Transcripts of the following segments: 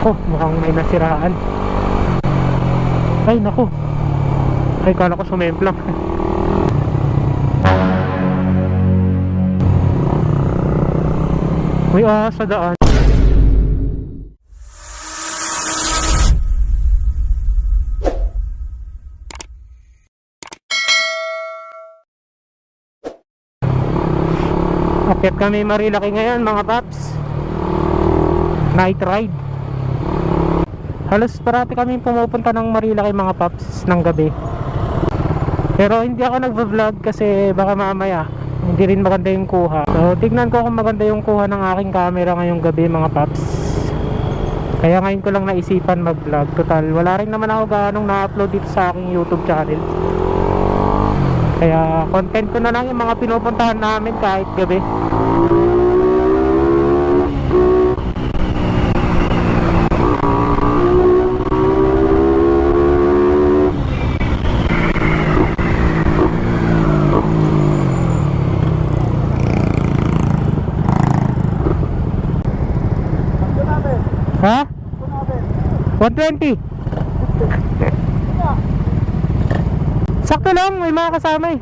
Ako, mukhang may nasiraan. Ay, naku. Ay, kala ko sumemplang. May ahas sa daan. Akyat kami Marilaki ngayon mga paps. Night ride. Halos parati kami pumupunta ng Marilaki mga paps ng gabi. Pero hindi ako nagvo-vlog kasi baka mamaya hindi rin maganda yung kuha. So tignan ko kung maganda yung kuha ng aking camera ngayong gabi mga paps. Kaya ngayon ko lang naisipan mag-vlog. Total wala rin naman ako gaanong na-upload dito sa aking YouTube channel. Kaya content ko na lang yung mga pinupuntahan namin kahit gabi. Ha? 120. Sakto lang, may mga kasama eh.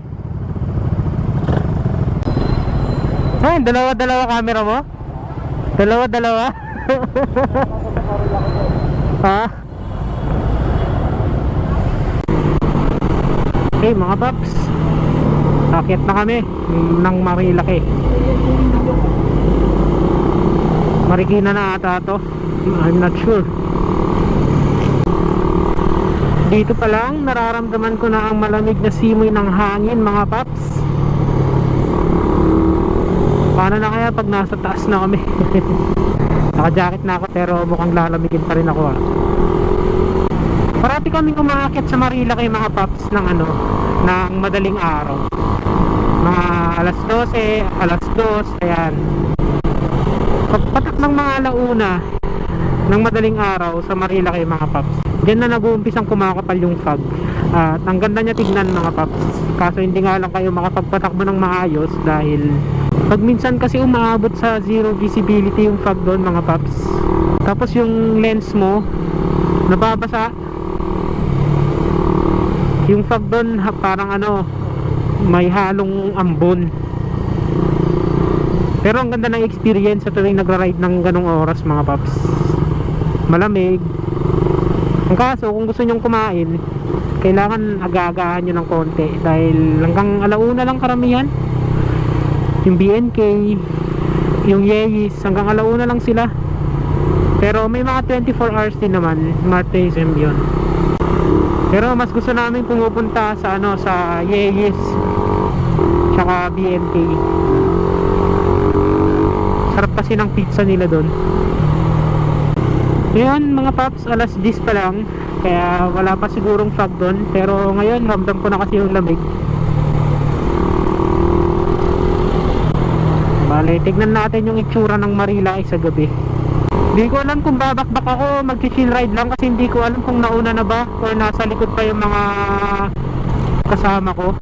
Ay, dalawa-dalawa camera mo? Dalawa-dalawa? Ha? Okay mga paps, akyat na kami ng Marilaki. Marikina na ata to, I'm not sure. Dito pa lang nararamdaman ko na ang malamig na simoy ng hangin mga paps. Paano na kaya pag nasa taas na kami? Naka-jacket na ako pero mukhang lalamigin pa rin ako ah. Parati kaming umaakyat sa Marilaki mga paps ng ng madaling araw. Mga alas 12, alas 2, ayan. Pagpatak ng mga alauna ng madaling araw sa Marilaki mga paps, diyan na nag-uumpisang kumakapal yung fog. At ang ganda niya tignan mga paps. Kaso hindi nga lang kayo makapagpatakbo ng maayos dahil pag minsan kasi umaabot sa zero visibility yung fog doon mga paps. Tapos yung lens mo nababasa. Yung fog doon parang may halong ambon. Pero ang ganda ng experience sa tuwing nagra-ride ng ganong oras mga paps. Malamig. Ang kaso kung gusto nyong kumain, kailangan aga-agahan nyo ng konti dahil hanggang alauna lang karamihan. Yung BNK, yung Yeis, hanggang alauna lang sila. Pero may mga 24 hours din naman, Martesem yun. Pero mas gusto namin pumupunta sa sa Yeis tsaka BNK. Sarap kasi ng pizza nila doon. Ngayon mga paps, alas 10 pa lang, kaya wala pa sigurong fog doon. Pero ngayon ramdam ko na kasi yung lamig. Bale, tignan natin yung itsura ng Marilaki sa gabi. Hindi ko alam kung babakbak ako, mag-chill ride lang kasi hindi ko alam kung nauna na ba or nasa likod pa yung mga kasama ko.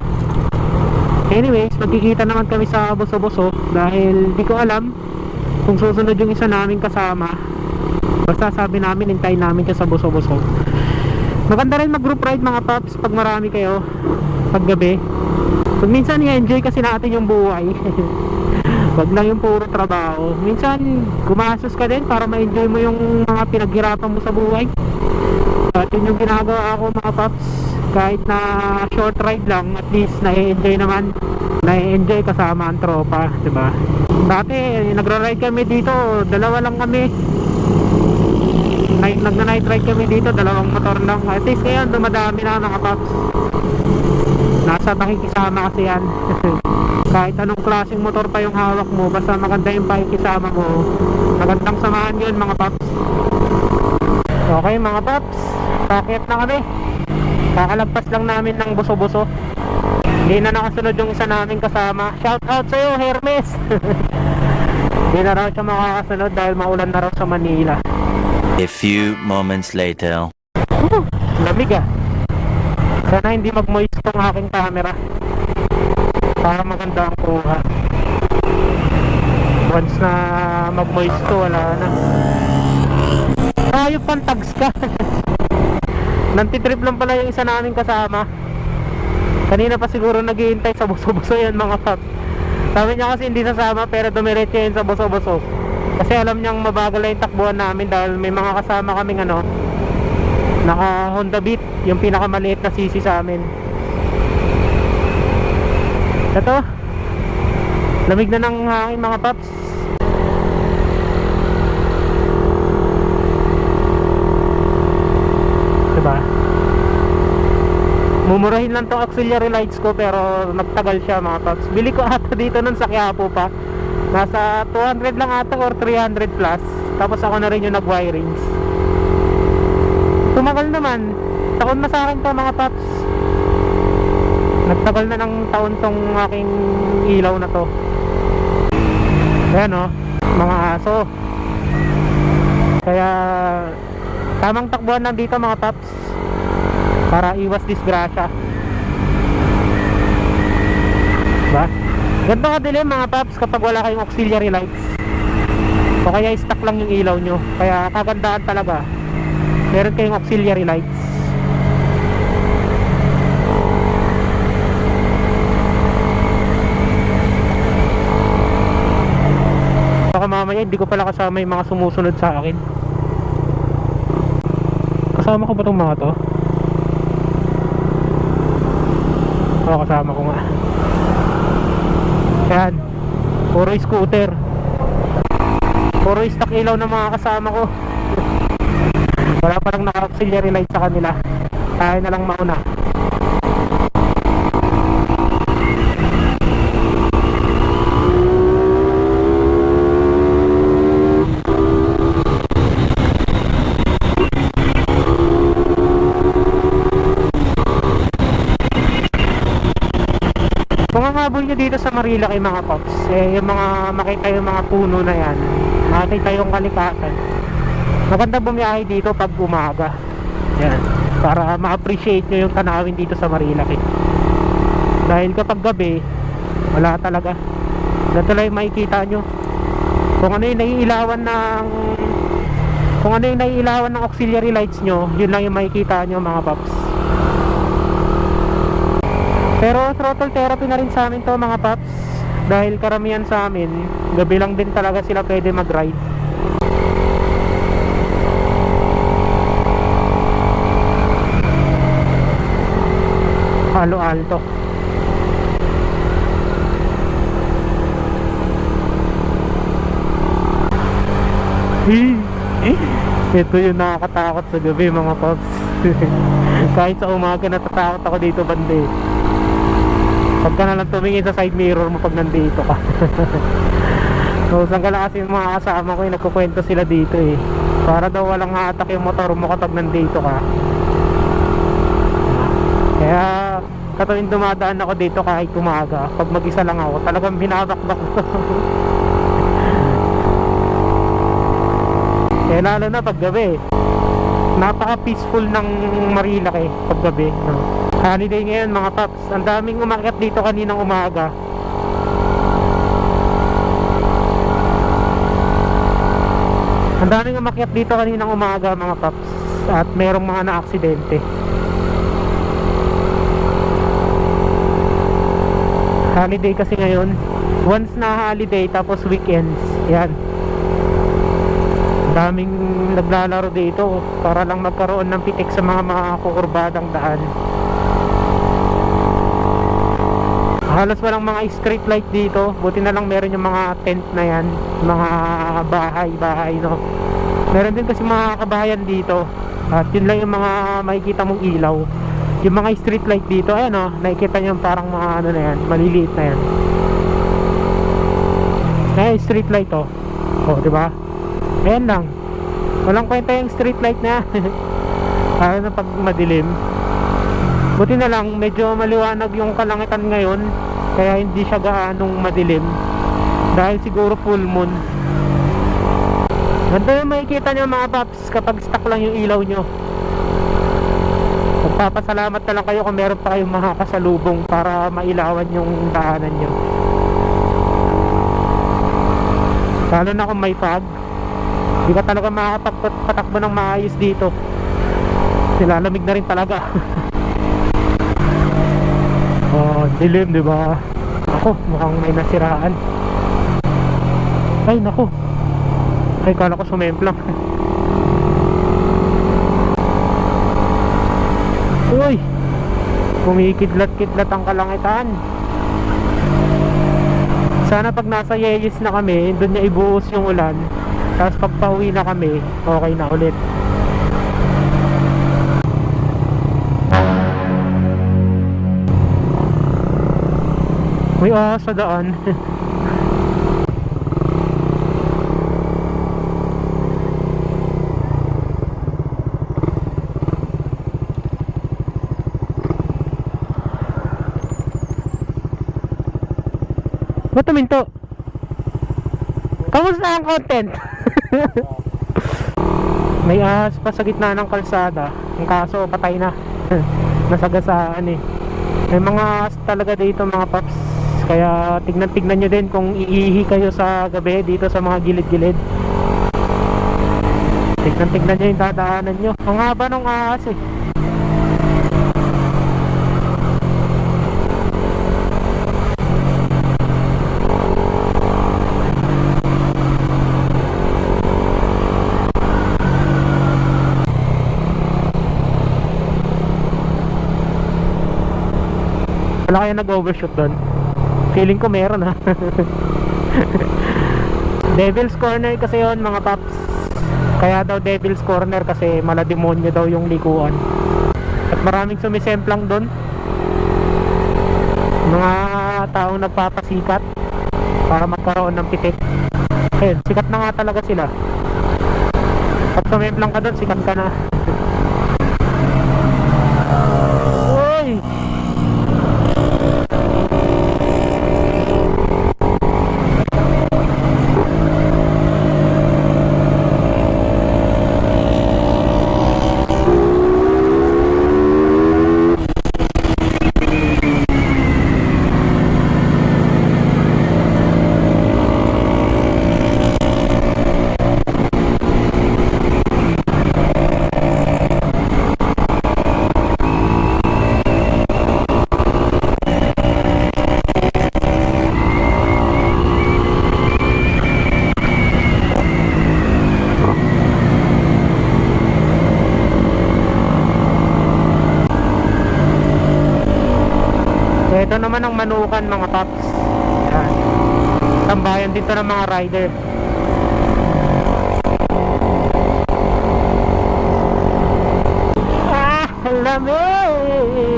Anyways, magkikita naman kami sa Boso-Boso dahil hindi ko alam kung susunod yung isa naming kasama. Basta sabi namin, hintayin namin siya sa Boso-Boso. Maganda rin mag-group ride mga paps pag marami kayo pag gabi. Pag minsan i-enjoy kasi natin yung buhay. Wag lang yung puro trabaho. Minsan gumastos ka din para ma-enjoy mo yung mga pinaghirapan mo sa buhay. At yun yung ginagawa ako mga paps. Kahit na short ride lang, at least na-enjoy naman. Na-enjoy kasama ang tropa, diba? Dati nagra-ride kami dito, dalawa lang kami. Nagna-night ride kami dito, dalawang motor lang. At least ngayon dumadami na mga paps. Nasa pakikisama kasi yan. Kahit anong klaseng motor pa yung hawak mo, basta maganda yung pakikisama mo, magandang samahan yun mga paps. Okay mga paps, pakyat na kami. Kakalagpas lang namin ng Boso-Boso. Hindi na nakasunod yung isa namin kasama. Shout out sa'yo Hermes. Hindi na raw siya makakasunod dahil maulan na raw sa Manila. A few moments later. Lamig ah. Sana hindi mag-moist tong aking camera para maganda ang kuha. Once na mag-moist to, wala na. Ayop pang tags ka. Nantitrip lang pala yung isa namin kasama. Kanina pa siguro naghihintay sa buso-buso yan mga paps. Sabi niya kasi hindi sasama pero dumiretso yun sa buso-buso. Kasi alam niyang mabagal na yung takbuhan namin dahil may mga kasama kaming naka Honda Beat, yung pinakamaliit na sisi sa amin. Ito, lamig na ng hangin mga paps. Diba? Mumurahin lang tong auxiliary lights ko pero nagtagal siya mga paps. Bili ko ata dito nun sa Quiapo pa. Nasa 200 lang ata or 300 plus. Tapos ako na rin yung nag-wirings. Tumagal naman. Taon na sa akin to mga paps. Nagtagal na ng taon tong aking ilaw na to. Ayan o, mga aso. Kaya tamang takbuhan lang dito mga paps para iwas disgrasya. Diba? Ganito kadilim mga paps kapag wala kayong auxiliary lights. O kaya stock lang yung ilaw nyo. Kaya kagandahan talaga meron kayong auxiliary lights. Baka mamaya hindi ko pala kasama yung mga sumusunod sa akin. Kasama ko ba itong mga to? Oo, kasama ko nga. Yan, puro scooter, puro stock ilaw ng mga kasama ko. Wala pa lang naka-auxiliary light sa kanila. Tayo na lang mauna. Kung ang habol nyo dito sa Marilaki mga paps, yung mga makita yung mga puno na yan, makita yung kalikasan, maganda bumiyahe dito pag umaga. Yan, para ma-appreciate nyo yung tanawin dito sa Marilaki. Dahil kapag gabi, wala talaga. Ganito lang yung makikita nyo. Kung ano yung naiilawan ng auxiliary lights nyo, yun lang yung makikita nyo mga paps. Pero throttle therapy na rin sa amin to mga paps. Dahil karamihan sa amin, gabi lang din talaga sila pwede mag-ride. Palo Alto. Ito yung nakakatakot sa gabi mga paps. Kahit sa umaga natatakot ako dito bande. Pagka na lang tumingin sa side mirror mo pag nandito ka. So saan ka lang kasi yung mga kasama ko yung nagkukwento sila dito eh. Para daw walang hatak yung motor mo kapag nandito ka. Kaya katuwing dumadaan ako dito kahit umaga, pag mag-isa lang ako, talagang binabakbak ko. Eh lalo na pag gabi, napaka peaceful ng Marilaki pag gabi, no? Holiday ngayon mga paps. Ang daming umakyat dito kaninang umaga. Ang daming umakyat dito kaninang umaga mga paps. At merong mga na-aksidente. Holiday kasi ngayon. Once na holiday tapos weekends, yan, daming naglalaro dito para lang magkaroon ng pitik sa mga kukurbadang daan. Halos walang mga street light dito. Buti na lang meron yung mga tent na yan, mga bahay no. Meron din kasi mga kabahayan dito. At yun lang yung mga makikita mong ilaw. Yung mga street light dito, ayan o, nakikita nyo parang mga ano na yan, maliliit na yan. Ayan, street light o. O, diba? Ayan lang. Walang kwenta yung street light na. Ayaw na pag madilim. Buti na lang medyo maliwanag yung kalangitan ngayon, kaya hindi siya gaanong madilim dahil siguro full moon. Ganito yung makikita nyo mga paps kapag stuck lang yung ilaw nyo. Magpapasalamat na lang kayo kung meron pa kayong mga kasalubong para mailawan yung daanan nyo. Lalo na kung may fog. Hindi ka talaga makakapagpatakbo ng maayos dito. Nilalamig na rin talaga. Oh, dilim, di ba? Ako, mukhang may nasiraan. Ay, naku. Ay, kala ko sumemplang. Uy, kumikidlat-kidlat ang kalangitan. Sana pag nasa Yeyes na kami, doon niya ibuhos yung ulan. Tapos pag pauwi na kami, okay na ulit. May ahas sa daan. Ba't tuminto? Kamusta ang content? May ahas pa sa gitna ng kalsada. Ang kaso patay na. Nasagasaan eh. May mga ahas talaga dito mga paps. Kaya tignan nyo din kung iihi kayo sa gabi dito sa mga gilid-gilid. Tignan nyo yung dadaanan nyo. Ang haba ng ahas eh. Wala kaya nag-overshoot doon? Feeling ko meron ha. Devil's Corner kasi yon mga paps. Kaya daw Devil's Corner kasi malademonyo daw yung likuan. At maraming sumisemplang doon. Mga taong nagpapasikat para magkaroon ng pitik. Ayun, sikat na nga talaga sila. Pag sumemplang ka doon, sikat ka na. Uy! Ito naman ang Manukan mga paps. Yan. Tambayan dito ng mga rider. Ah, lamig!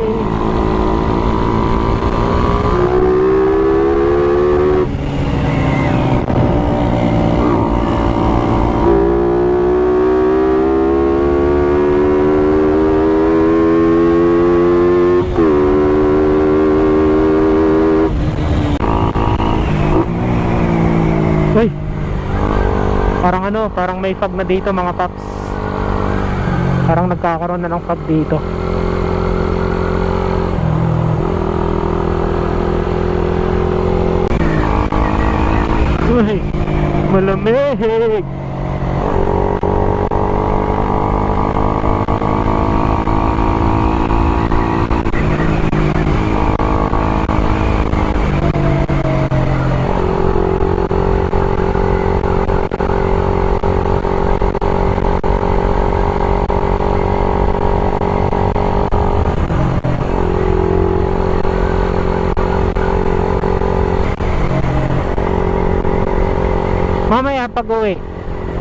Uy, parang ano, parang may fog na dito mga paps. Parang nagkakaroon na ng fog dito. Uy, malamig. Mamaya pag uwi,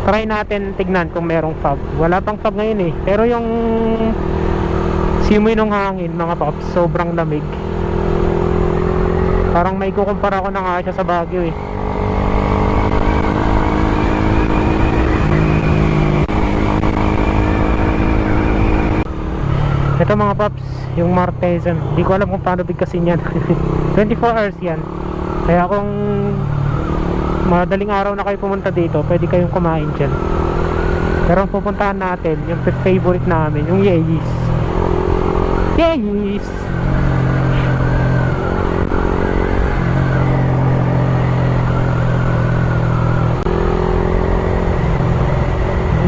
try natin tignan kung merong fog. Wala pang fog ngayon eh. Pero yung simoy ng hangin mga paps, sobrang lamig. Parang may kukumpara ko na nga siya sa Baguio eh. Ito mga paps, yung Martesan. Hindi ko alam kung paano bigkasin yan. 24 hours yan. Kaya kung madaling araw na kayo pumunta dito, pwede kayong kumain dyan. Pero ang pupuntahan natin, yung favorite namin, yung Yeyes. Yeyes!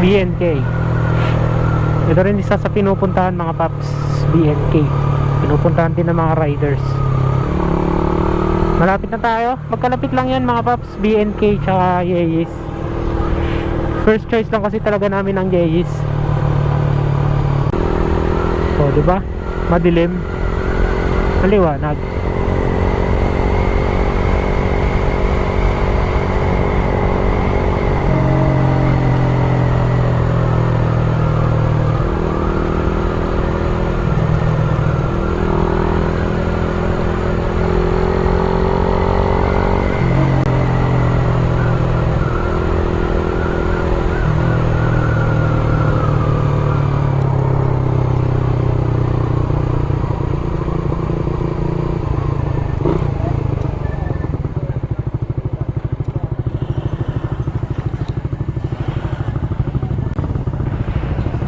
BNK. Ito rin isa sa pinupuntahan mga paps, BNK. Pinupuntahan din ng mga riders. Malapit na tayo. Magkalapit lang yan mga paps, BNK tsaka Yeyis. First choice lang kasi talaga namin ang Yeyis. So, diba? Madilim. Maliwanag.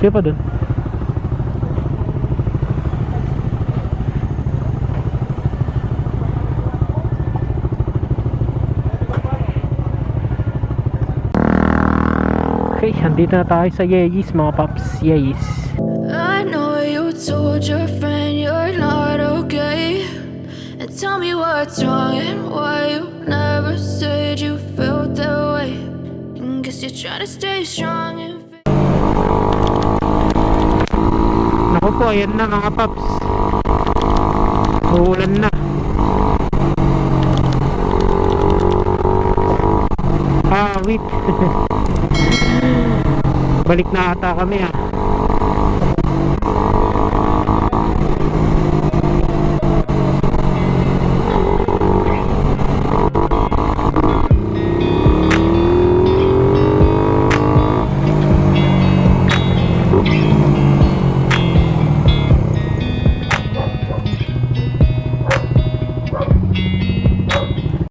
Sige pa dun. Okay, andito na tayo sa Yeyis mga paps. Yeyis. I know you told your friend you're not okay, and tell me what's wrong and why you never said you felt that way. And guess you're trying to stay strong and Naku po, ayan na mga paps. Uulan na. Wait. Balik na ata kami ah.